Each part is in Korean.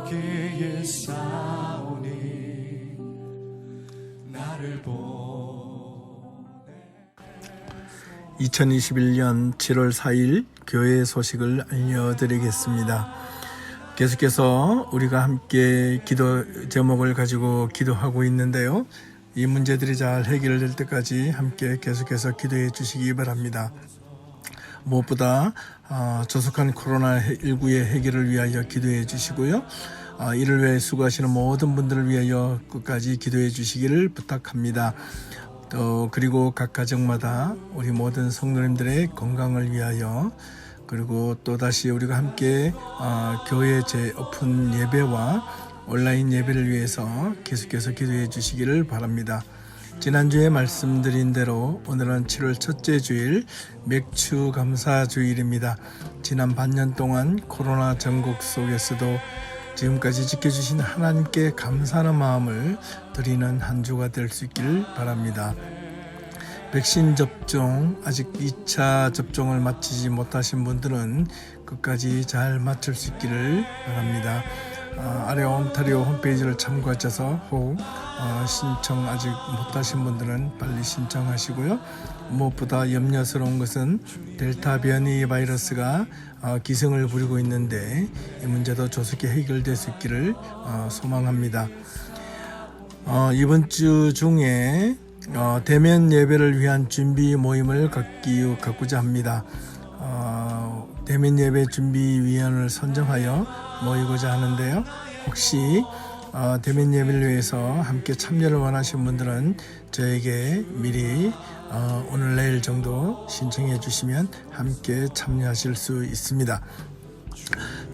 거기에 싸우니 나를 보내. 2021년 7월 4일 교회 소식을 알려드리겠습니다. 계속해서 우리가 함께 기도 제목을 가지고 기도하고 있는데요. 이 문제들이 잘 해결될 때까지 함께 계속해서 기도해 주시기 바랍니다. 무엇보다 조속한 코로나19의 해결을 위하여 기도해 주시고요. 이를 위해 수고하시는 모든 분들을 위하여 끝까지 기도해 주시기를 부탁합니다. 또 그리고 각 가정마다 우리 모든 성도님들의 건강을 위하여, 그리고 또다시 우리가 함께 교회 재오픈 예배와 온라인 예배를 위해서 계속해서 기도해 주시기를 바랍니다. 지난주에 말씀드린 대로 오늘은 7월 첫째 주일 맥주 감사 주일입니다. 지난 반년 동안 코로나 전국 속에서도 지금까지 지켜주신 하나님께 감사하는 마음을 드리는 한 주가 될 수 있기를 바랍니다. 백신 접종, 아직 2차 접종을 마치지 못하신 분들은 끝까지 잘 마칠 수 있기를 바랍니다. 아래 온타리오 홈페이지를 참고하셔서 혹 신청 아직 못하신 분들은 빨리 신청하시고요. 무엇보다 염려스러운 것은 델타 변이 바이러스가 기승을 부리고 있는데 이 문제도 조속히 해결될 수 있기를 소망합니다. 이번 주 중에 대면 예배를 위한 준비 모임을 갖고자 합니다. 대면 예배 준비위원을 선정하여 모이고자 하는데요. 혹시 대면 예배를 위해서 함께 참여를 원하시는 분들은 저에게 미리 오늘 내일 정도 신청해 주시면 함께 참여하실 수 있습니다.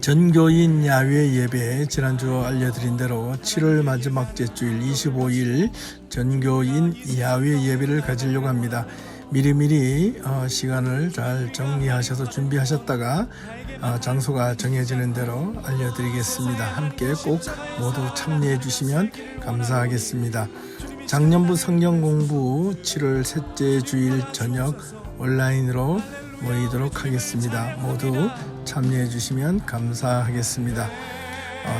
전교인 야외 예배, 지난주 알려드린 대로 7월 마지막 주일 25일 전교인 야외 예배를 가지려고 합니다. 미리미리 시간을 잘 정리하셔서 준비하셨다가 장소가 정해지는 대로 알려드리겠습니다. 함께 꼭 모두 참여해 주시면 감사하겠습니다. 작년부 성경 공부 7월 셋째 주일 저녁 온라인으로 모이도록 하겠습니다. 모두 참여해 주시면 감사하겠습니다.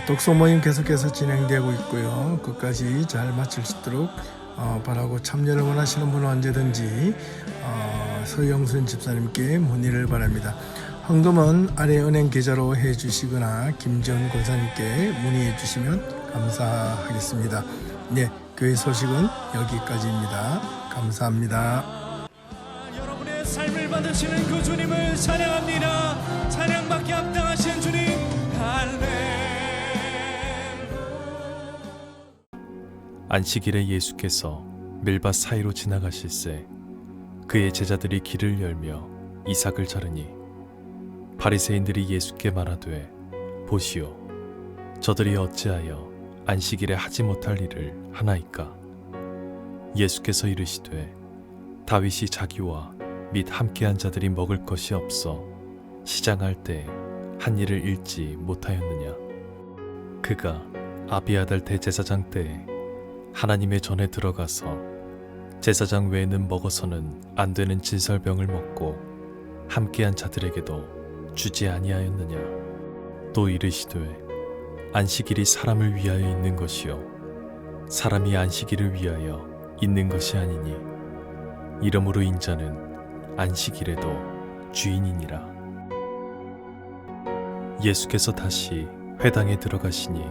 독서 모임 계속해서 진행되고 있고요. 끝까지 잘 마칠 수 있도록 바라고, 참여를 원하시는 분은 언제든지 서영순 집사님께 문의를 바랍니다. 헌금은 아래 은행 계좌로 해주시거나 김지원 권사님께 문의해 주시면 감사하겠습니다. 네, 교회 소식은 여기까지입니다. 감사합니다. 여러분의 삶을 받으시는 그 주님을 찬양합니다. 찬양받기 합당하신 주님, 할렐루야. 안식일에 예수께서 밀밭 사이로 지나가실새 그의 제자들이 길을 열며 이삭을 자르니 바리새인들이 예수께 말하되, 보시오, 저들이 어찌하여 안식일에 하지 못할 일을 하나이까? 예수께서 이르시되, 다윗이 자기와 및 함께한 자들이 먹을 것이 없어 시장할 때 한 일을 잃지 못하였느냐? 그가 아비아달 대제사장 때에 하나님의 전에 들어가서 제사장 외에는 먹어서는 안 되는 진설병을 먹고 함께한 자들에게도 주지 아니하였느냐? 또 이르시되, 안식일이 사람을 위하여 있는 것이요 사람이 안식일을 위하여 있는 것이 아니니 이러므로 인자는 안식일에도 주인이니라. 예수께서 다시 회당에 들어가시니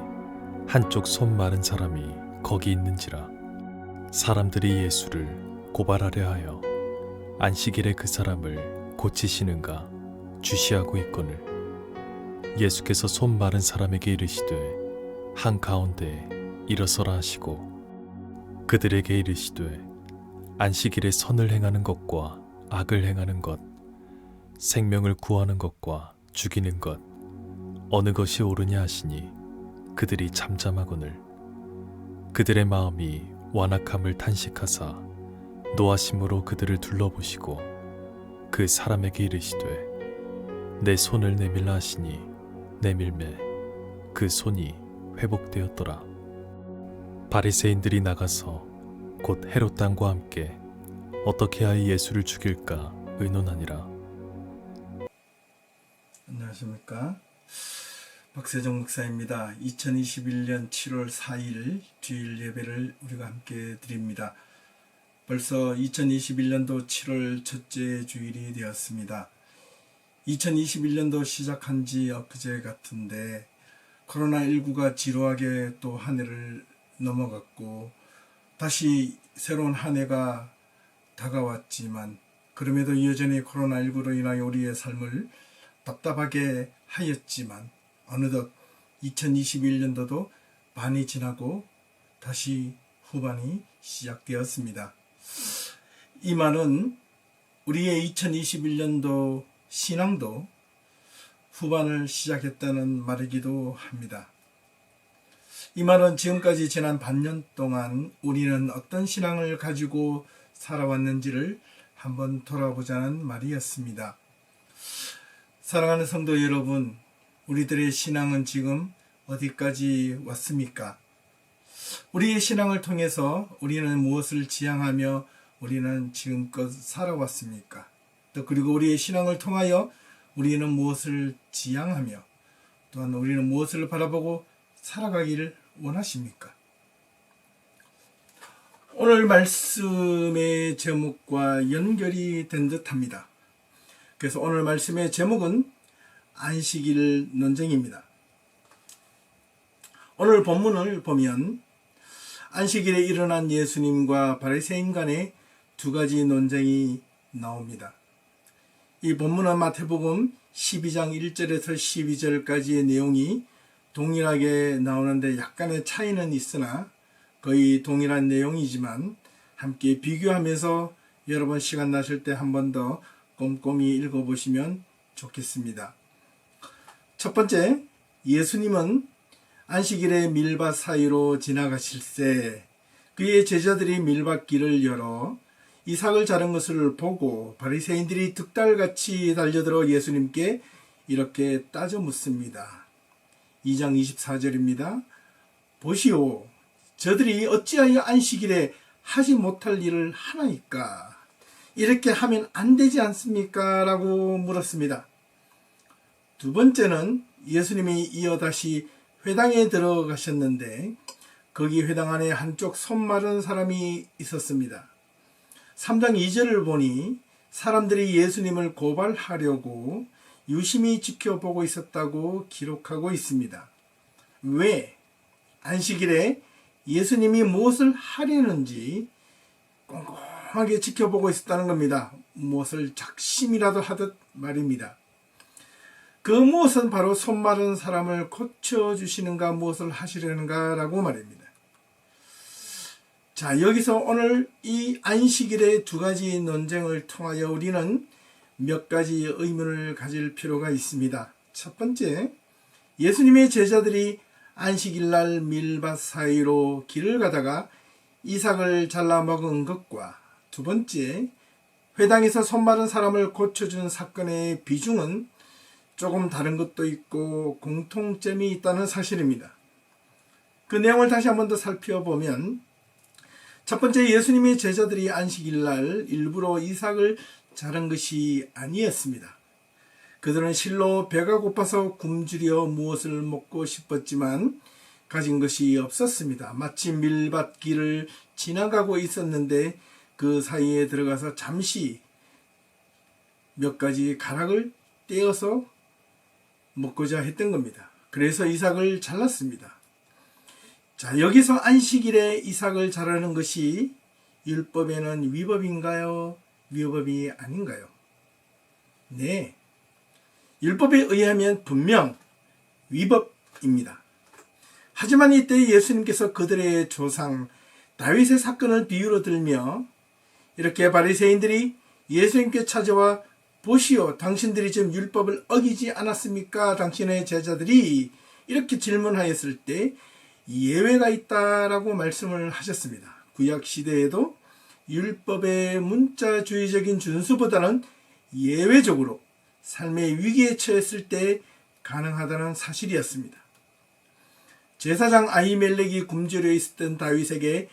한쪽 손 마른 사람이 거기 있는지라. 사람들이 예수를 고발하려 하여 안식일에 그 사람을 고치시는가 주시하고 있거늘, 예수께서 손 마른 사람에게 이르시되, 한 가운데에 일어서라 하시고 그들에게 이르시되, 안식일에 선을 행하는 것과 악을 행하는 것, 생명을 구하는 것과 죽이는 것, 어느 것이 옳으냐 하시니 그들이 잠잠하거늘, 그들의 마음이 완악함을 탄식하사 노하심으로 그들을 둘러보시고 그 사람에게 이르시되, 내 손을 내밀라 하시니 내밀매 그 손이 회복되었더라. 바리새인들이 나가서 곧 헤롯 당과 함께 어떻게 하여 예수를 죽일까 의논하니라. 안녕하십니까. 박세정 목사입니다. 2021년 7월 4일 주일 예배를 우리가 함께 드립니다. 벌써 2021년도 7월 첫째 주일이 되었습니다. 2021년도 시작한 지 엊그제 같은데 코로나19가 지루하게 또 한 해를 넘어갔고 다시 새로운 한 해가 다가왔지만 그럼에도 여전히 코로나19로 인하여 우리의 삶을 답답하게 하였지만 어느덧 2021년도도 반이 지나고 다시 후반이 시작되었습니다. 이 말은 우리의 2021년도 신앙도 후반을 시작했다는 말이기도 합니다. 이 말은 지금까지 지난 반년 동안 우리는 어떤 신앙을 가지고 살아왔는지를 한번 돌아보자는 말이었습니다. 사랑하는 성도 여러분, 우리들의 신앙은 지금 어디까지 왔습니까? 우리의 신앙을 통해서 우리는 무엇을 지향하며 우리는 지금껏 살아왔습니까? 또 그리고 우리의 신앙을 통하여 우리는 무엇을 지향하며 또한 우리는 무엇을 바라보고 살아가기를 원하십니까? 오늘 말씀의 제목과 연결이 된 듯합니다. 그래서 오늘 말씀의 제목은 안식일 논쟁입니다. 오늘 본문을 보면 안식일에 일어난 예수님과 바리새인 간의 두 가지 논쟁이 나옵니다. 이 본문은 마태복음 12장 1절에서 12절까지의 내용이 동일하게 나오는데 약간의 차이는 있으나 거의 동일한 내용이지만 함께 비교하면서 여러분 시간 나실 때 한 번 더 꼼꼼히 읽어보시면 좋겠습니다. 첫 번째, 예수님은 안식일에 밀밭 사이로 지나가실새 그의 제자들이 밀밭길을 열어 이삭을 자른 것을 보고 바리새인들이 득달같이 달려들어 예수님께 이렇게 따져 묻습니다. 2장 24절입니다. 보시오, 저들이 어찌하여 안식일에 하지 못할 일을 하나이까? 이렇게 하면 안 되지 않습니까? 라고 물었습니다. 두 번째는 예수님이 이어 다시 회당에 들어가셨는데 거기 회당 안에 한쪽 손 마른 사람이 있었습니다. 3장 2절을 보니 사람들이 예수님을 고발하려고 유심히 지켜보고 있었다고 기록하고 있습니다. 왜? 안식일에 예수님이 무엇을 하려는지 꼼꼼하게 지켜보고 있었다는 겁니다. 무엇을 작심이라도 하듯 말입니다. 그 무엇은 바로 손 마른 사람을 고쳐주시는가 무엇을 하시려는가 라고 말입니다. 자, 여기서 오늘 이 안식일의 두 가지 논쟁을 통하여 우리는 몇 가지 의문을 가질 필요가 있습니다. 첫 번째, 예수님의 제자들이 안식일날 밀밭 사이로 길을 가다가 이삭을 잘라 먹은 것과 두 번째, 회당에서 손 마른 사람을 고쳐준 사건의 비중은 조금 다른 것도 있고 공통점이 있다는 사실입니다. 그 내용을 다시 한 번 더 살펴보면 첫 번째, 예수님의 제자들이 안식일날 일부러 이삭을 자른 것이 아니었습니다. 그들은 실로 배가 고파서 굶주려 무엇을 먹고 싶었지만 가진 것이 없었습니다. 마치 밀밭길을 지나가고 있었는데 그 사이에 들어가서 잠시 몇 가지 가락을 떼어서 먹고자 했던 겁니다. 그래서 이삭을 잘랐습니다. 자, 여기서 안식일에 이삭을 자르는 것이 율법에는 위법인가요? 위법이 아닌가요? 네, 율법에 의하면 분명 위법입니다. 하지만 이때 예수님께서 그들의 조상 다윗의 사건을 비유로 들며 이렇게 바리새인들이 예수님께 찾아와 보시오, 당신들이 지금 율법을 어기지 않았습니까? 당신의 제자들이 이렇게 질문하였을 때 예외가 있다라고 말씀을 하셨습니다. 구약 시대에도 율법의 문자주의적인 준수보다는 예외적으로 삶의 위기에 처했을 때 가능하다는 사실이었습니다. 제사장 아히멜렉이 굶주려 있었던 다윗에게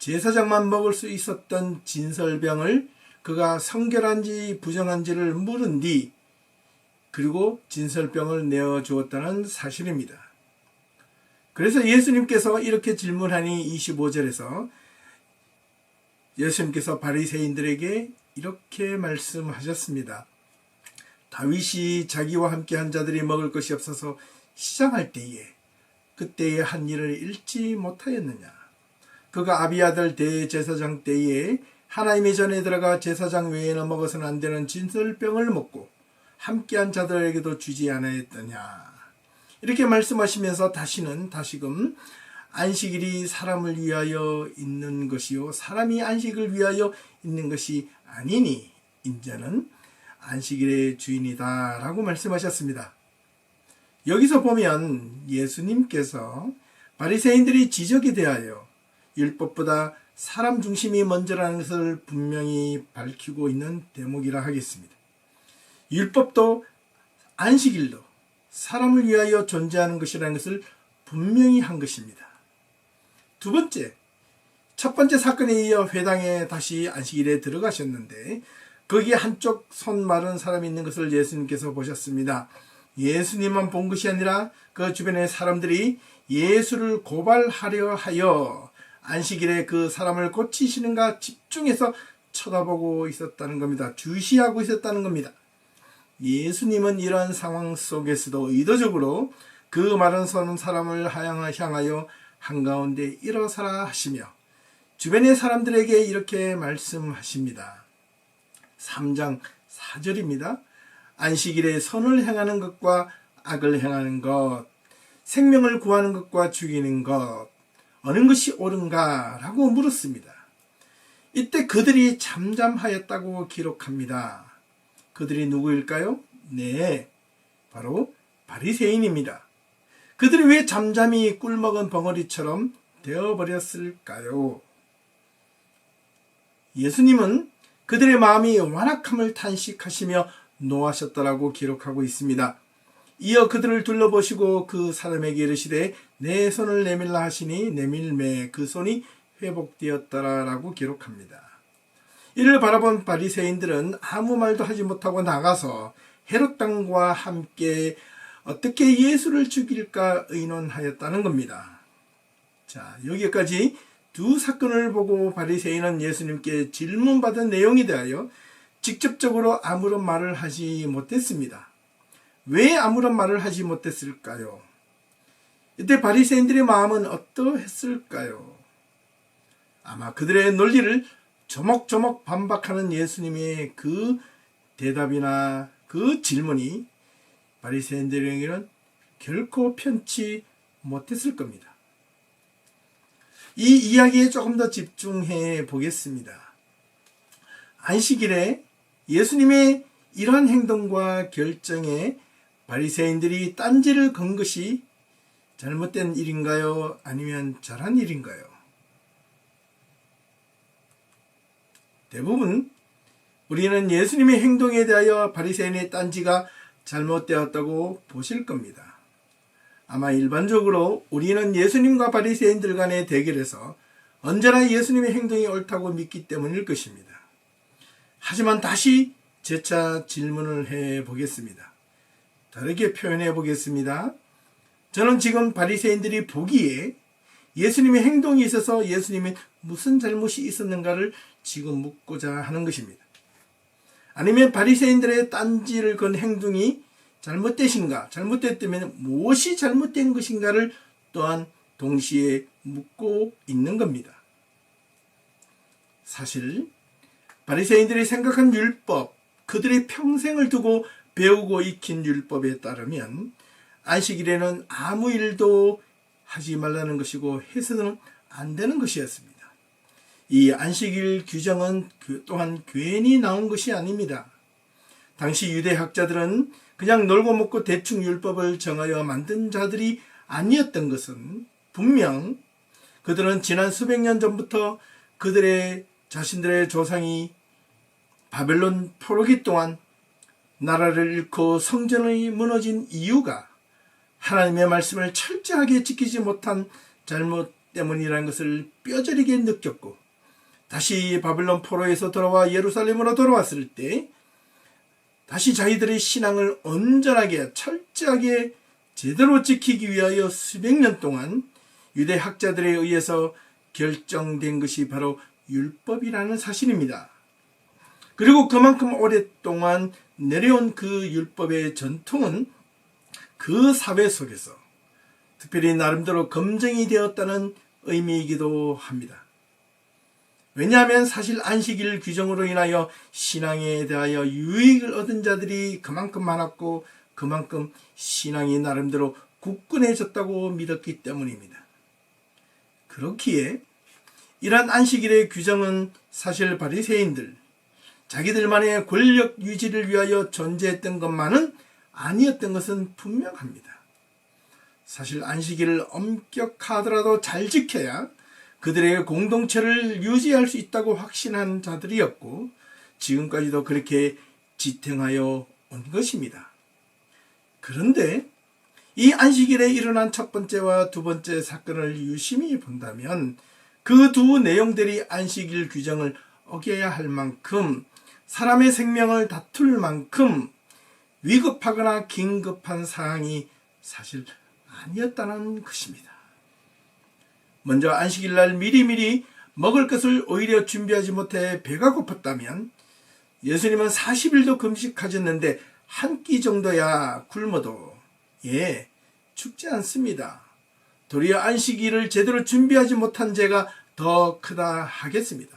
제사장만 먹을 수 있었던 진설병을 그가 성결한지 부정한지를 물은 뒤 그리고 진설병을 내어주었다는 사실입니다. 그래서 예수님께서 이렇게 질문하니 25절에서 예수님께서 바리새인들에게 이렇게 말씀하셨습니다. 다윗이 자기와 함께한 자들이 먹을 것이 없어서 시장할 때에 그때에 한 일을 잃지 못하였느냐. 그가 아비아들 대제사장 때에 하나님의 전에 들어가 제사장 외에는 먹어서는 안 되는 진설병을 먹고 함께한 자들에게도 주지 않았더냐. 이렇게 말씀하시면서 다시금 안식일이 사람을 위하여 있는 것이요 사람이 안식을 위하여 있는 것이 아니니 인자는 안식일의 주인이다 라고 말씀하셨습니다. 여기서 보면 예수님께서 바리새인들이 지적에 대하여 율법보다 사람 중심이 먼저라는 것을 분명히 밝히고 있는 대목이라 하겠습니다. 율법도 안식일도 사람을 위하여 존재하는 것이라는 것을 분명히 한 것입니다. 두 번째, 첫 번째 사건에 이어 회당에 다시 안식일에 들어가셨는데 거기에 한쪽 손 마른 사람이 있는 것을 예수님께서 보셨습니다. 예수님만 본 것이 아니라 그 주변의 사람들이 예수를 고발하려 하여 안식일에 그 사람을 고치시는가 집중해서 쳐다보고 있었다는 겁니다. 주시하고 있었다는 겁니다. 예수님은 이러한 상황 속에서도 의도적으로 그 마른 손 사람을 향하여 한가운데 일어서라 하시며 주변의 사람들에게 이렇게 말씀하십니다. 3장 4절입니다. 안식일에 선을 행하는 것과 악을 행하는 것, 생명을 구하는 것과 죽이는 것, 어느 것이 옳은가? 라고 물었습니다. 이때 그들이 잠잠하였다고 기록합니다. 그들이 누구일까요? 네, 바로 바리새인입니다. 그들이 왜 잠잠히 꿀먹은 벙어리처럼 되어버렸을까요? 예수님은 그들의 마음이 완악함을 탄식하시며 노하셨다라고 기록하고 있습니다. 이어 그들을 둘러보시고 그 사람에게 이르시되 내 손을 내밀라 하시니 내밀매 그 손이 회복되었더라라고 기록합니다. 이를 바라본 바리새인들은 아무 말도 하지 못하고 나가서 헤롯 왕과 함께 어떻게 예수를 죽일까 의논하였다는 겁니다. 자, 여기까지 두 사건을 보고 바리새인은 예수님께 질문받은 내용에 대하여 직접적으로 아무런 말을 하지 못했습니다. 왜 아무런 말을 하지 못했을까요? 이때 바리새인들의 마음은 어떠했을까요? 아마 그들의 논리를 조목조목 반박하는 예수님의 그 대답이나 그 질문이 바리새인들에게는 결코 편치 못했을 겁니다. 이 이야기에 조금 더 집중해 보겠습니다. 안식일에 예수님의 이러한 행동과 결정에 바리새인들이 딴지를 건 것이 잘못된 일인가요? 아니면 잘한 일인가요? 대부분 우리는 예수님의 행동에 대하여 바리새인의 딴지가 잘못되었다고 보실 겁니다. 아마 일반적으로 우리는 예수님과 바리새인들 간의 대결에서 언제나 예수님의 행동이 옳다고 믿기 때문일 것입니다. 하지만 다시 재차 질문을 해 보겠습니다. 다르게 표현해 보겠습니다. 저는 지금 바리새인들이 보기에 예수님의 행동이 있어서 예수님이 무슨 잘못이 있었는가를 지금 묻고자 하는 것입니다. 아니면 바리새인들의 딴지를 건 행동이 잘못되신가? 잘못됐다면 무엇이 잘못된 것인가를 또한 동시에 묻고 있는 겁니다. 사실 바리새인들이 생각한 율법, 그들이 평생을 두고 배우고 익힌 율법에 따르면 안식일에는 아무 일도 하지 말라는 것이고 해서는 안 되는 것이었습니다. 이 안식일 규정은 또한 괜히 나온 것이 아닙니다. 당시 유대학자들은 그냥 놀고 먹고 대충 율법을 정하여 만든 자들이 아니었던 것은 분명 그들은 지난 수백 년 전부터 그들의 자신들의 조상이 바벨론 포로기 동안 나라를 잃고 성전이 무너진 이유가 하나님의 말씀을 철저하게 지키지 못한 잘못 때문이라는 것을 뼈저리게 느꼈고 다시 바벨론 포로에서 돌아와 예루살렘으로 돌아왔을 때 다시 자기들의 신앙을 온전하게 철저하게 제대로 지키기 위하여 수백 년 동안 유대 학자들에 의해서 결정된 것이 바로 율법이라는 사실입니다. 그리고 그만큼 오랫동안 내려온 그 율법의 전통은 그 사회 속에서 특별히 나름대로 검증이 되었다는 의미이기도 합니다. 왜냐하면 사실 안식일 규정으로 인하여 신앙에 대하여 유익을 얻은 자들이 그만큼 많았고 그만큼 신앙이 나름대로 굳건해졌다고 믿었기 때문입니다. 그렇기에 이러한 안식일의 규정은 사실 바리새인들, 자기들만의 권력 유지를 위하여 존재했던 것만은 아니었던 것은 분명합니다. 사실 안식일을 엄격하더라도 잘 지켜야 그들의 공동체를 유지할 수 있다고 확신한 자들이었고 지금까지도 그렇게 지탱하여 온 것입니다. 그런데 이 안식일에 일어난 첫 번째와 두 번째 사건을 유심히 본다면 그 두 내용들이 안식일 규정을 어겨야 할 만큼 사람의 생명을 다툴 만큼 위급하거나 긴급한 사항이 사실 아니었다는 것입니다. 먼저 안식일날 미리미리 먹을 것을 오히려 준비하지 못해 배가 고팠다면 예수님은 40일도 금식하셨는데 한 끼 정도야 굶어도 죽지 않습니다. 도리어 안식일을 제대로 준비하지 못한 죄가 더 크다 하겠습니다.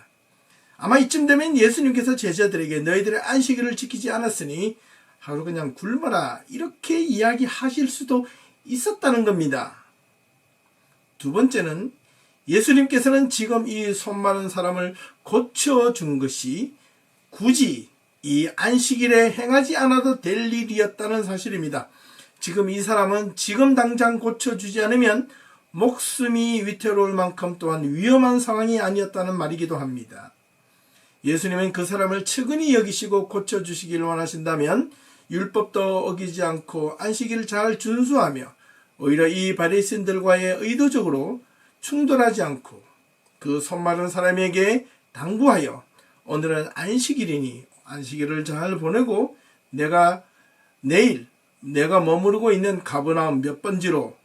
아마 이쯤 되면 예수님께서 제자들에게 너희들의 안식일을 지키지 않았으니 하루 그냥 굶어라 이렇게 이야기하실 수도 있었다는 겁니다. 두 번째는 예수님께서는 지금 이 손 마른 사람을 고쳐준 것이 굳이 이 안식일에 행하지 않아도 될 일이었다는 사실입니다. 지금 이 사람은 지금 당장 고쳐주지 않으면 목숨이 위태로울 만큼 또한 위험한 상황이 아니었다는 말이기도 합니다. 예수님은 그 사람을 측은히 여기시고 고쳐주시기를 원하신다면 율법도 어기지 않고 안식일을 잘 준수하며 오히려 이 바리새인들과의 의도적으로 충돌하지 않고 그 손 마른 사람에게 당부하여 오늘은 안식일이니 안식일을 잘 보내고 내가 내일 내가 머무르고 있는 가버나움 몇 번지로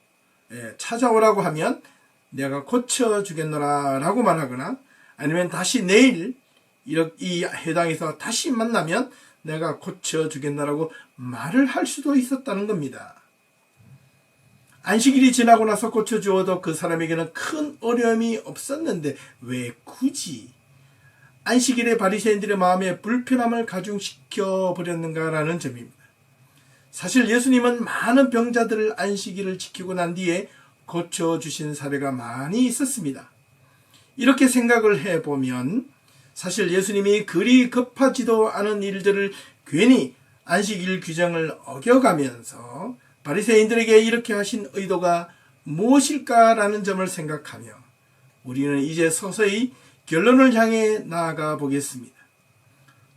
찾아오라고 하면 내가 고쳐주겠노라 라고 말하거나 아니면 다시 내일 이 해당에서 다시 만나면 내가 고쳐주겠노라고 말을 할 수도 있었다는 겁니다. 안식일이 지나고 나서 고쳐주어도 그 사람에게는 큰 어려움이 없었는데 왜 굳이 안식일에 바리새인들의 마음에 불편함을 가중시켜 버렸는가라는 점입니다. 사실 예수님은 많은 병자들을 안식일을 지키고 난 뒤에 고쳐주신 사례가 많이 있었습니다. 이렇게 생각을 해보면 사실 예수님이 그리 급하지도 않은 일들을 괜히 안식일 규정을 어겨가면서 바리새인들에게 이렇게 하신 의도가 무엇일까라는 점을 생각하며 우리는 이제 서서히 결론을 향해 나아가 보겠습니다.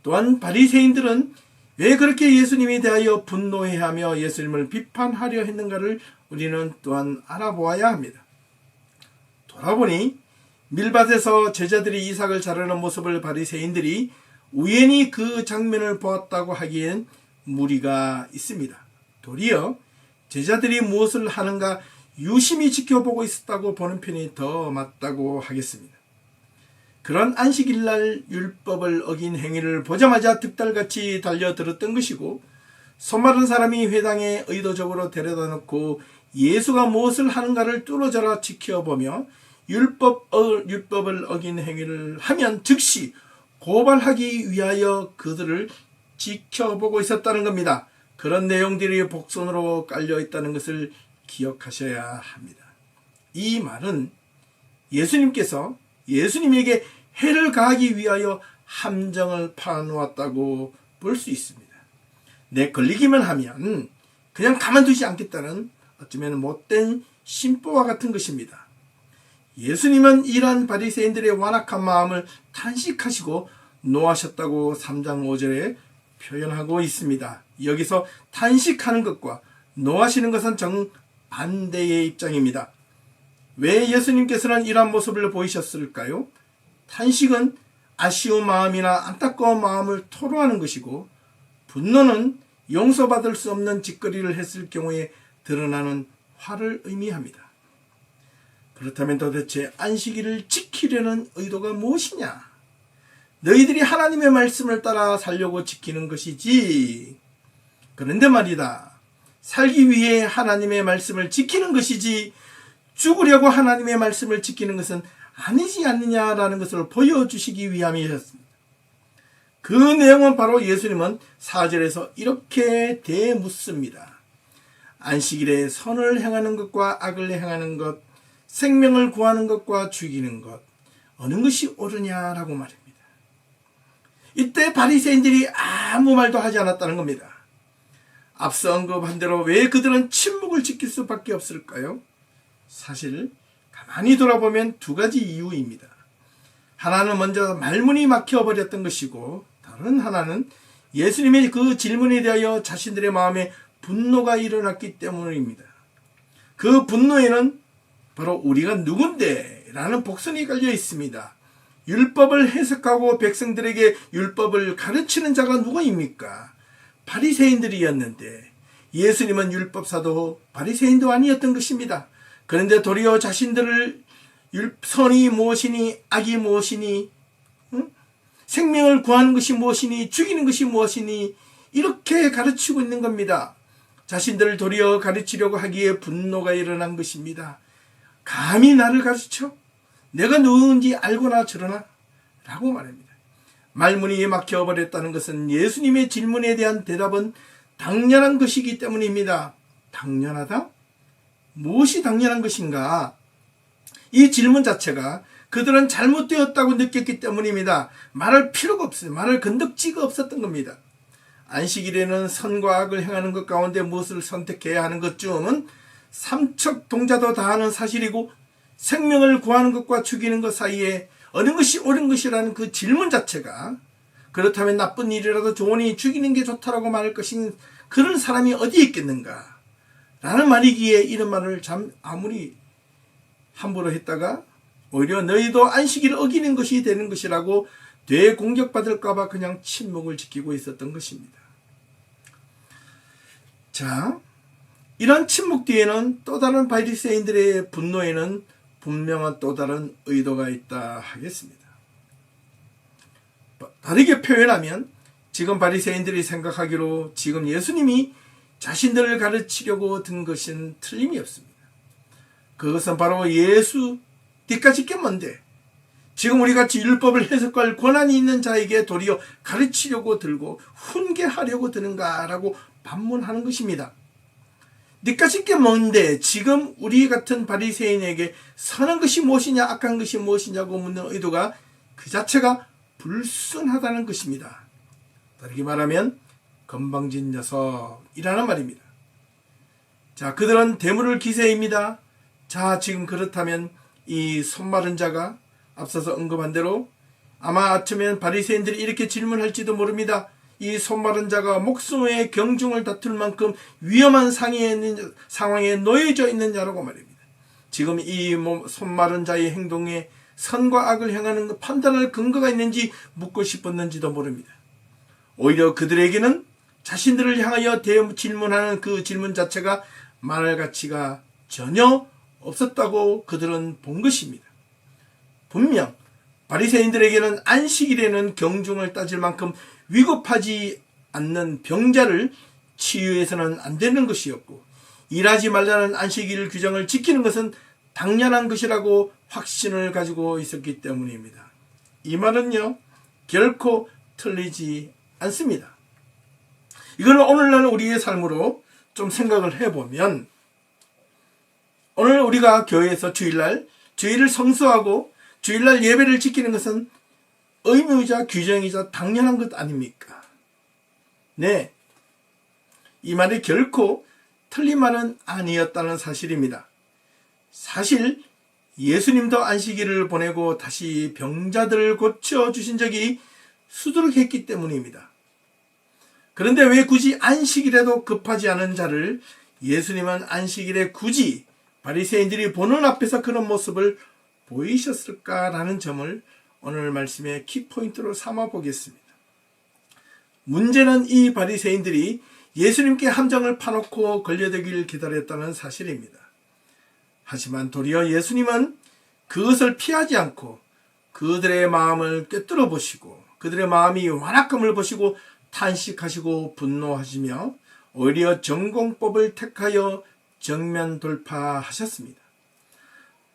또한 바리새인들은 왜 그렇게 예수님에 대하여 분노해하며 예수님을 비판하려 했는가를 우리는 또한 알아보아야 합니다. 돌아보니 밀밭에서 제자들이 이삭을 자르는 모습을 바리새인들이 우연히 그 장면을 보았다고 하기엔 무리가 있습니다. 도리어 제자들이 무엇을 하는가 유심히 지켜보고 있었다고 보는 편이 더 맞다고 하겠습니다. 그런 안식일날 율법을 어긴 행위를 보자마자 득달같이 달려들었던 것이고 손 마른 사람이 회당에 의도적으로 데려다 놓고 예수가 무엇을 하는가를 뚫어져라 지켜보며 율법을 어긴 행위를 하면 즉시 고발하기 위하여 그들을 지켜보고 있었다는 겁니다. 그런 내용들이 복선으로 깔려 있다는 것을 기억하셔야 합니다. 이 말은 예수님께서 예수님에게 해를 가하기 위하여 함정을 파놓았다고 볼 수 있습니다. 내 걸리기만 하면 그냥 가만두지 않겠다는 어쩌면 못된 심보와 같은 것입니다. 예수님은 이러한 바리새인들의 완악한 마음을 탄식하시고 노하셨다고 3장 5절에 표현하고 있습니다. 여기서 탄식하는 것과 노하시는 것은 정반대의 입장입니다. 왜 예수님께서는 이러한 모습을 보이셨을까요? 탄식은 아쉬운 마음이나 안타까운 마음을 토로하는 것이고 분노는 용서받을 수 없는 짓거리를 했을 경우에 드러나는 화를 의미합니다. 그렇다면 도대체 안식일을 지키려는 의도가 무엇이냐? 너희들이 하나님의 말씀을 따라 살려고 지키는 것이지. 그런데 말이다. 살기 위해 하나님의 말씀을 지키는 것이지 죽으려고 하나님의 말씀을 지키는 것은 아니지 않느냐라는 것을 보여주시기 위함이었습니다. 그 내용은 바로 예수님은 4절에서 이렇게 대묻습니다. 안식일에 선을 행하는 것과 악을 행하는 것, 생명을 구하는 것과 죽이는 것, 어느 것이 옳으냐라고 말입니다. 이때 바리새인들이 아무 말도 하지 않았다는 겁니다. 앞서 언급한 대로 왜 그들은 침묵을 지킬 수밖에 없을까요? 사실 가만히 돌아보면 두 가지 이유입니다. 하나는 먼저 말문이 막혀버렸던 것이고, 다른 하나는 예수님의 그 질문에 대하여 자신들의 마음에 분노가 일어났기 때문입니다. 그 분노에는 바로 우리가 누군데? 라는 복선이 깔려 있습니다. 율법을 해석하고 백성들에게 율법을 가르치는 자가 누구입니까? 바리새인들이었는데 예수님은 율법사도 바리새인도 아니었던 것입니다. 그런데 도리어 자신들을 선이 무엇이니 악이 무엇이니 생명을 구하는 것이 무엇이니 죽이는 것이 무엇이니 이렇게 가르치고 있는 겁니다. 자신들을 도리어 가르치려고 하기에 분노가 일어난 것입니다. 감히 나를 가르쳐? 내가 누군지 알거나 저러나? 라고 말합니다. 말문이 막혀버렸다는 것은 예수님의 질문에 대한 대답은 당연한 것이기 때문입니다. 당연하다? 무엇이 당연한 것인가? 이 질문 자체가 그들은 잘못되었다고 느꼈기 때문입니다. 말할 필요가 없어요. 말할 건덕지가 없었던 겁니다. 안식일에는 선과 악을 행하는 것 가운데 무엇을 선택해야 하는 것쯤은 삼척 동자도 다 하는 사실이고 생명을 구하는 것과 죽이는 것 사이에 어느 것이 옳은 것이라는 그 질문 자체가 그렇다면 나쁜 일이라도 좋으니 죽이는 게 좋다라고 말할 것인 그런 사람이 어디 있겠는가 라는 말이기에 이런 말을 참 아무리 함부로 했다가 오히려 너희도 안식일을 어기는 것이 되는 것이라고 되공격받을까 봐 그냥 침묵을 지키고 있었던 것입니다. 자, 이런 침묵 뒤에는 또 다른 바리새인들의 분노에는 분명한 또 다른 의도가 있다 하겠습니다. 다르게 표현하면 지금 바리새인들이 생각하기로 지금 예수님이 자신들을 가르치려고 든 것은 틀림이 없습니다. 그것은 바로 예수 뒤까지 게 뭔데? 지금 우리같이 율법을 해석할 권한이 있는 자에게 도리어 가르치려고 들고 훈계하려고 드는가라고 반문하는 것입니다. 니까짓 게 뭔데 지금 우리 같은 바리새인에게 선한 것이 무엇이냐 악한 것이 무엇이냐고 묻는 의도가 그 자체가 불순하다는 것입니다. 다르게 말하면 건방진 녀석이라는 말입니다. 자, 그들은 대물을 기세입니다. 자, 지금 그렇다면 이 손마른 자가 앞서서 언급한 대로 아마 아침엔 바리새인들이 이렇게 질문할지도 모릅니다. 이 손마른 자가 목숨의 경중을 다툴 만큼 위험한 상황에 놓여져 있느냐라고 말입니다. 지금 이 손마른 자의 행동에 선과 악을 행하는 판단할 근거가 있는지 묻고 싶었는지도 모릅니다. 오히려 그들에게는 자신들을 향하여 질문하는 그 질문 자체가 말할 가치가 전혀 없었다고 그들은 본 것입니다. 분명 바리새인들에게는 안식일에는 경중을 따질 만큼 위급하지 않는 병자를 치유해서는 안 되는 것이었고 일하지 말라는 안식일 규정을 지키는 것은 당연한 것이라고 확신을 가지고 있었기 때문입니다. 이 말은요 결코 틀리지 않습니다. 이걸 오늘날 우리의 삶으로 좀 생각을 해보면 오늘 우리가 교회에서 주일을 성수하고 주일날 예배를 지키는 것은 의무이자 규정이자 당연한 것 아닙니까? 네, 이 말이 결코 틀린 말은 아니었다는 사실입니다. 사실 예수님도 안식일을 보내고 다시 병자들을 고쳐주신 적이 수두룩했기 때문입니다. 그런데 왜 굳이 안식일에도 급하지 않은 자를 예수님은 안식일에 굳이 바리새인들이 보는 앞에서 그런 모습을 보이셨을까라는 점을 오늘 말씀의 키포인트로 삼아 보겠습니다. 문제는 이 바리새인들이 예수님께 함정을 파놓고 걸려들길 기다렸다는 사실입니다. 하지만 도리어 예수님은 그것을 피하지 않고 그들의 마음을 꿰뚫어 보시고 그들의 마음이 완악함을 보시고 탄식하시고 분노하시며 오히려 전공법을 택하여 정면 돌파하셨습니다.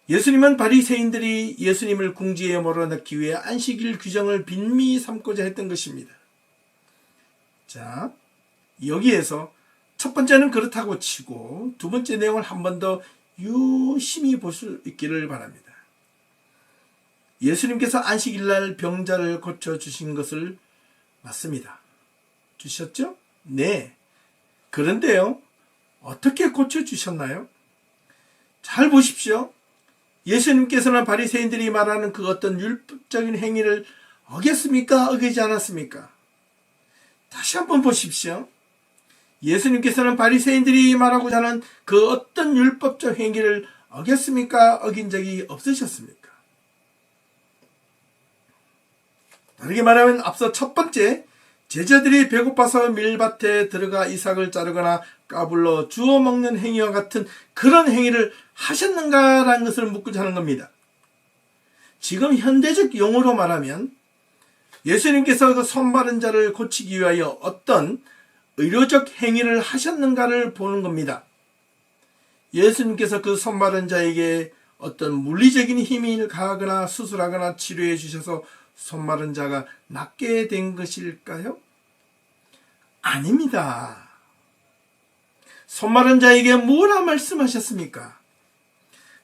예수님은 바리새인들이 예수님을 궁지에 몰아넣기 위해 안식일 규정을 빈미 삼고자 했던 것입니다. 자, 여기에서 첫 번째는 그렇다고 치고 두 번째 내용을 한 번 더 유심히 볼 수 있기를 바랍니다. 예수님께서 안식일날 병자를 고쳐주신 것을 맞습니다. 주셨죠? 네. 그런데요, 어떻게 고쳐주셨나요? 잘 보십시오. 예수님께서는 바리새인들이 말하는 그 어떤 율법적인 행위를 어겼습니까? 어기지 않았습니까? 다시 한번 보십시오. 예수님께서는 바리새인들이 말하고자 하는 그 어떤 율법적 행위를 어겼습니까? 어긴 적이 없으셨습니까? 다르게 말하면 앞서 첫 번째, 제자들이 배고파서 밀밭에 들어가 이삭을 자르거나 까불러 주워 먹는 행위와 같은 그런 행위를 하셨는가라는 것을 묻고자 하는 겁니다. 지금 현대적 용어로 말하면 예수님께서 그 손마른 자를 고치기 위하여 어떤 의료적 행위를 하셨는가를 보는 겁니다. 예수님께서 그 손마른 자에게 어떤 물리적인 힘을 가하거나 수술하거나 치료해 주셔서 손마른 자가 낫게 된 것일까요? 아닙니다. 손마른 자에게 뭐라 말씀하셨습니까?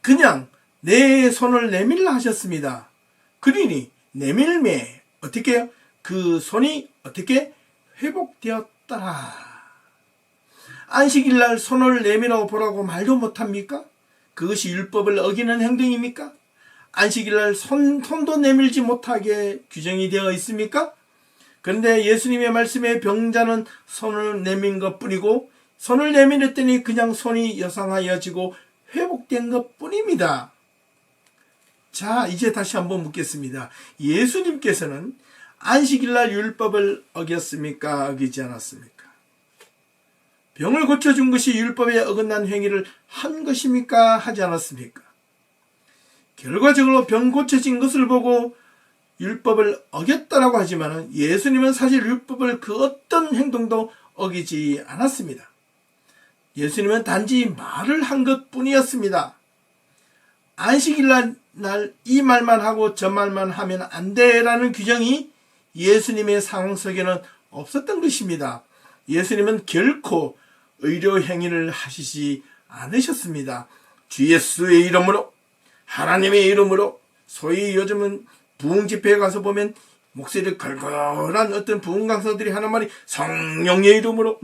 그냥 내 손을 내밀라 하셨습니다. 그러니 내밀매 어떻게 해요? 그 손이 어떻게 회복되었더라. 안식일날 손을 내밀어 보라고 말도 못합니까? 그것이 율법을 어기는 행동입니까? 안식일날 손도 내밀지 못하게 규정이 되어 있습니까? 그런데 예수님의 말씀에 병자는 손을 내민 것뿐이고 손을 내밀었더니 그냥 손이 여상하여지고 회복된 것뿐입니다. 자, 이제 다시 한번 묻겠습니다. 예수님께서는 안식일날 율법을 어겼습니까? 어기지 않았습니까? 병을 고쳐준 것이 율법에 어긋난 행위를 한 것입니까? 하지 않았습니까? 결과적으로 병 고쳐진 것을 보고 율법을 어겼다라고 하지만 예수님은 사실 율법을 그 어떤 행동도 어기지 않았습니다. 예수님은 단지 말을 한 것뿐이었습니다. 안식일날 이 말만 하고 저 말만 하면 안 돼라는 규정이 예수님의 상황 속에는 없었던 것입니다. 예수님은 결코 의료 행위를 하시지 않으셨습니다. 주 예수의 이름으로, 하나님의 이름으로, 소위 요즘은 부흥 집회에 가서 보면 목소리 걸걸한 어떤 부흥 강사들이 하는 말이 성령의 이름으로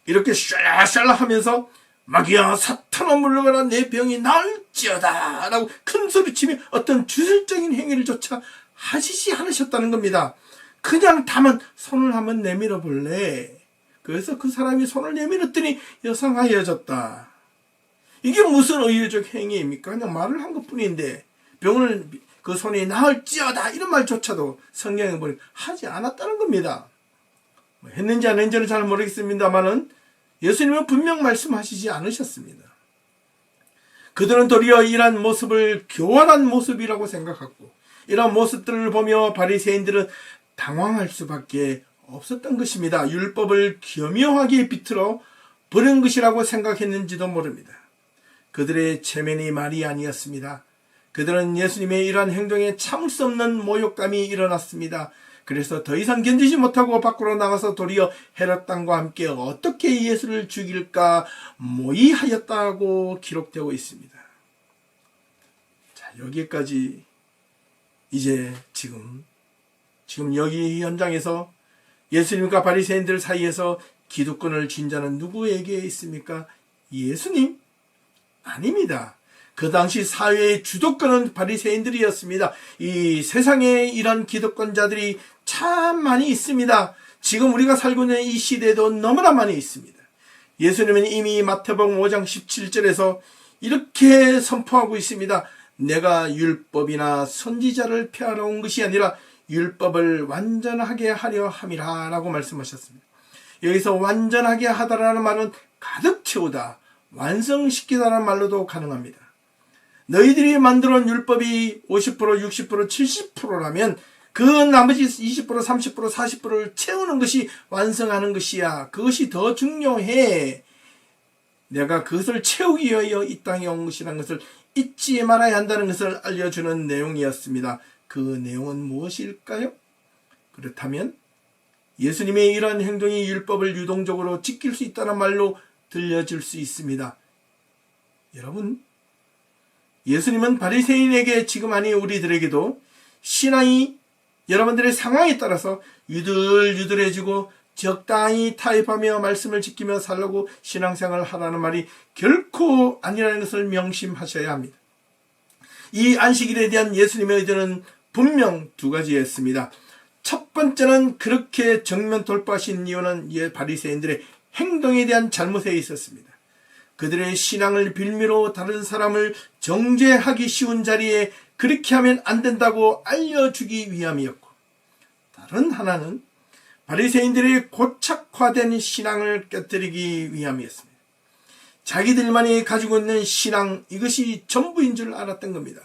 이렇게 샬라샬라 하면서 마귀야 사탄아 물러가라 내 병이 나을지어다 라고 큰 소리치며 어떤 주술적인 행위를 조차 하시지 않으셨다는 겁니다. 그냥 다만 손을 한번 내밀어 볼래. 그래서 그 사람이 손을 내밀었더니 여상하여졌다. 이게 무슨 의료적 행위입니까? 그냥 말을 한 것뿐인데 병을 그 손이 나을지어다 이런 말조차도 성경에 보니 하지 않았다는 겁니다. 했는지 안 했는지는 잘 모르겠습니다만은 예수님은 분명 말씀하시지 않으셨습니다. 그들은 도리어 이러한 모습을 교활한 모습이라고 생각하고 이런 모습들을 보며 바리새인들은 당황할 수밖에 없었던 것입니다. 율법을 교묘하게 비틀어 버린 것이라고 생각했는지도 모릅니다. 그들의 체면이 말이 아니었습니다. 그들은 예수님의 이러한 행동에 참을 수 없는 모욕감이 일어났습니다. 그래서 더 이상 견디지 못하고 밖으로 나가서 도리어 헤롯 왕과 함께 어떻게 예수를 죽일까 모의하였다고 기록되고 있습니다. 자, 여기까지 이제 지금 여기 현장에서 예수님과 바리새인들 사이에서 기득권을 쥔 자는 누구에게 있습니까? 예수님? 아닙니다. 그 당시 사회의 주도권은 바리새인들이었습니다. 이 세상에 이런 기득권자들이 참 많이 있습니다. 지금 우리가 살고 있는 이 시대에도 너무나 많이 있습니다. 예수님은 이미 마태복음 5장 17절에서 이렇게 선포하고 있습니다. 내가 율법이나 선지자를 폐하러 온 것이 아니라 율법을 완전하게 하려 함이라 라고 말씀하셨습니다. 여기서 완전하게 하다라는 말은 가득 채우다, 완성시키다라는 말로도 가능합니다. 너희들이 만들어 놓은 율법이 50%, 60%, 70%라면 그 나머지 20%, 30%, 40%를 채우는 것이 완성하는 것이야. 그것이 더 중요해. 내가 그것을 채우기 위하여 이 땅에 온 것이라는 것을 잊지 말아야 한다는 것을 알려주는 내용이었습니다. 그 내용은 무엇일까요? 그렇다면 예수님의 이러한 행동이 율법을 유동적으로 지킬 수 있다는 말로 들려질 수 있습니다. 여러분, 예수님은 바리새인에게 지금 아니 우리들에게도 신앙이 여러분들의 상황에 따라서 유들유들해지고 적당히 타협하며 말씀을 지키며 살라고 신앙생활을 하라는 말이 결코 아니라는 것을 명심하셔야 합니다. 이 안식일에 대한 예수님의 의도는 분명 두 가지였습니다. 첫 번째는 그렇게 정면 돌파하신 이유는 바리새인들의 행동에 대한 잘못에 있었습니다. 그들의 신앙을 빌미로 다른 사람을 정죄하기 쉬운 자리에 그렇게 하면 안 된다고 알려주기 위함이었고, 다른 하나는 바리새인들의 고착화된 신앙을 깨뜨리기 위함이었습니다. 자기들만이 가지고 있는 신앙, 이것이 전부인 줄 알았던 겁니다.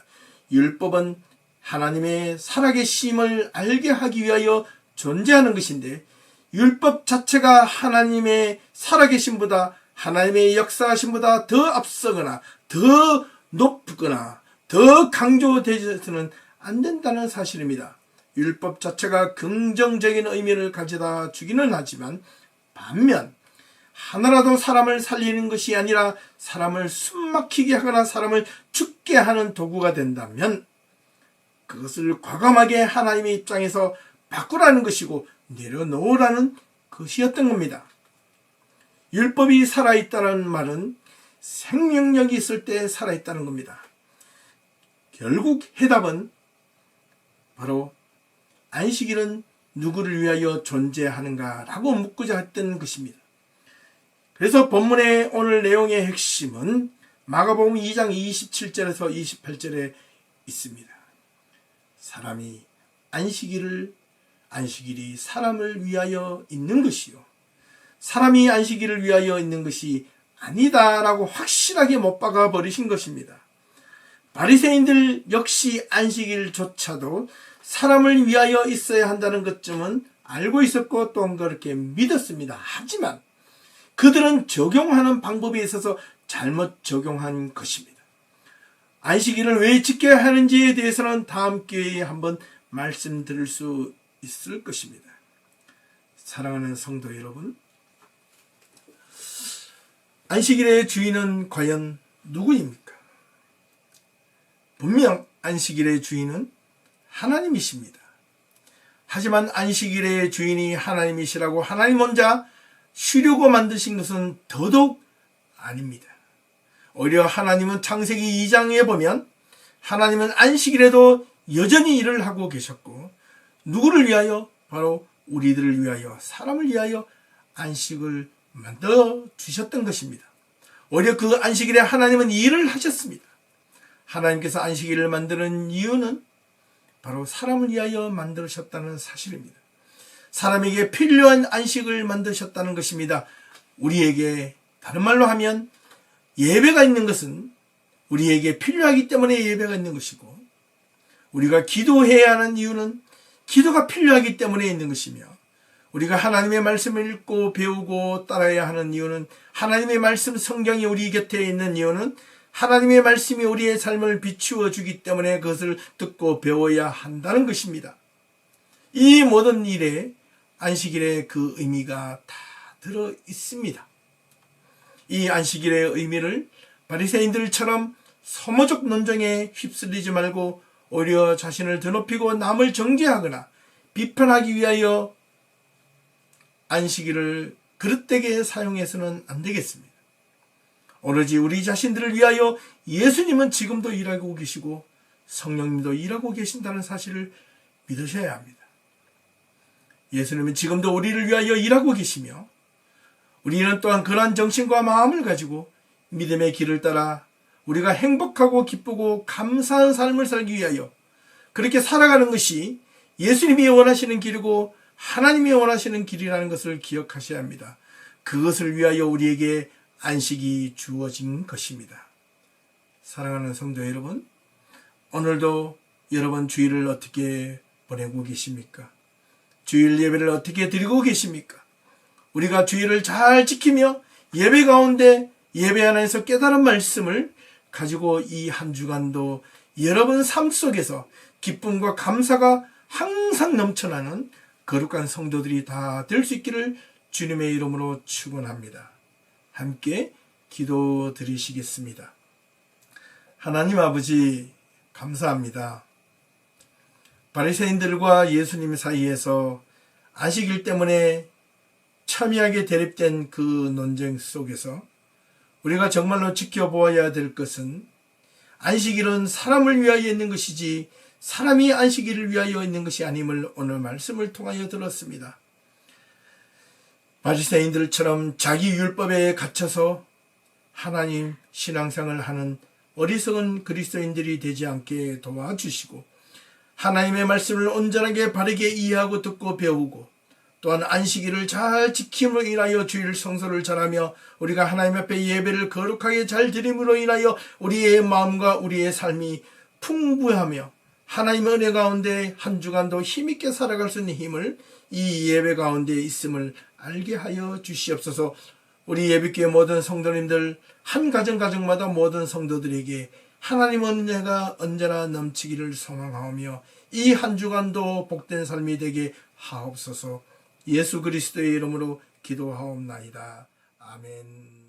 율법은 하나님의 살아계심을 알게 하기 위하여 존재하는 것인데, 율법 자체가 하나님의 살아계심보다, 하나님의 역사하심보다 더 앞서거나 더 높거나 더 강조되어서는 안 된다는 사실입니다. 율법 자체가 긍정적인 의미를 가져다 주기는 하지만, 반면 하나라도 사람을 살리는 것이 아니라 사람을 숨막히게 하거나 사람을 죽게 하는 도구가 된다면 그것을 과감하게 하나님의 입장에서 바꾸라는 것이고 내려놓으라는 것이었던 겁니다. 율법이 살아있다는 말은 생명력이 있을 때 살아있다는 겁니다. 결국 해답은 바로 안식일은 누구를 위하여 존재하는가라고 묻고자 했던 것입니다. 그래서 본문의 오늘 내용의 핵심은 마가복음 2장 27절에서 28절에 있습니다. 사람이 안식일이 사람을 위하여 있는 것이요, 사람이 안식일을 위하여 있는 것이 아니다라고 확실하게 못 박아 버리신 것입니다. 바리새인들 역시 안식일조차도 사람을 위하여 있어야 한다는 것쯤은 알고 있었고 또 그렇게 믿었습니다. 하지만 그들은 적용하는 방법에 있어서 잘못 적용한 것입니다. 안식일을 왜 지켜야 하는지에 대해서는 다음 기회에 한번 말씀드릴 수 있을 것입니다. 사랑하는 성도 여러분, 안식일의 주인은 과연 누구입니까? 분명 안식일의 주인은 하나님이십니다. 하지만 안식일의 주인이 하나님이시라고 하나님 혼자 쉬려고 만드신 것은 더더욱 아닙니다. 오히려 하나님은 창세기 2장에 보면 하나님은 안식일에도 여전히 일을 하고 계셨고, 누구를 위하여? 바로 우리들을 위하여, 사람을 위하여 안식을 만들어 주셨던 것입니다. 오히려 그 안식일에 하나님은 일을 하셨습니다. 하나님께서 안식일을 만드는 이유는 바로 사람을 위하여 만드셨다는 사실입니다. 사람에게 필요한 안식을 만드셨다는 것입니다. 우리에게 다른 말로 하면 예배가 있는 것은 우리에게 필요하기 때문에 예배가 있는 것이고, 우리가 기도해야 하는 이유는 기도가 필요하기 때문에 있는 것이며, 우리가 하나님의 말씀을 읽고 배우고 따라야 하는 이유는, 하나님의 말씀 성경이 우리 곁에 있는 이유는 하나님의 말씀이 우리의 삶을 비추어 주기 때문에 그것을 듣고 배워야 한다는 것입니다. 이 모든 일에 안식일의 그 의미가 다 들어 있습니다. 이 안식일의 의미를 바리새인들처럼 소모적 논쟁에 휩쓸리지 말고 오히려 자신을 드높이고 남을 정죄하거나 비판하기 위하여 안식일을 그릇되게 사용해서는 안 되겠습니다. 오로지 우리 자신들을 위하여 예수님은 지금도 일하고 계시고 성령님도 일하고 계신다는 사실을 믿으셔야 합니다. 예수님은 지금도 우리를 위하여 일하고 계시며, 우리는 또한 그러한 정신과 마음을 가지고 믿음의 길을 따라 우리가 행복하고 기쁘고 감사한 삶을 살기 위하여 그렇게 살아가는 것이 예수님이 원하시는 길이고 하나님이 원하시는 길이라는 것을 기억하셔야 합니다. 그것을 위하여 우리에게 안식이 주어진 것입니다. 사랑하는 성도 여러분, 오늘도 여러분 주일을 어떻게 보내고 계십니까? 주일 예배를 어떻게 드리고 계십니까? 우리가 주일을 잘 지키며 예배 가운데 예배 안에서 깨달은 말씀을 가지고 이 한 주간도 여러분 삶 속에서 기쁨과 감사가 항상 넘쳐나는 거룩한 성도들이 다 될 수 있기를 주님의 이름으로 축원합니다. 함께 기도 드리시겠습니다. 하나님 아버지 감사합니다. 바리새인들과 예수님 사이에서 안식일 때문에 첨예하게 대립된 그 논쟁 속에서 우리가 정말로 지켜보아야 될 것은 안식일은 사람을 위하여 있는 것이지 사람이 안식일을 위하여 있는 것이 아님을 오늘 말씀을 통하여 들었습니다. 바리새인들처럼 자기 율법에 갇혀서 하나님 신앙생활을 하는 어리석은 그리스도인들이 되지 않게 도와주시고 하나님의 말씀을 온전하게 바르게 이해하고 듣고 배우고 또한 안식일을 잘 지킴으로 인하여 주일 성소를 잘하며 우리가 하나님 앞에 예배를 거룩하게 잘 드림으로 인하여 우리의 마음과 우리의 삶이 풍부하며 하나님의 은혜 가운데 한 주간도 힘있게 살아갈 수 있는 힘을 이 예배 가운데 있음을 알게 하여 주시옵소서. 우리 예배교회 모든 성도님들 한 가정마다 모든 성도들에게 하나님 은혜가 언제나 넘치기를 소망하오며 이 한 주간도 복된 삶이 되게 하옵소서. 예수 그리스도의 이름으로 기도하옵나이다. 아멘.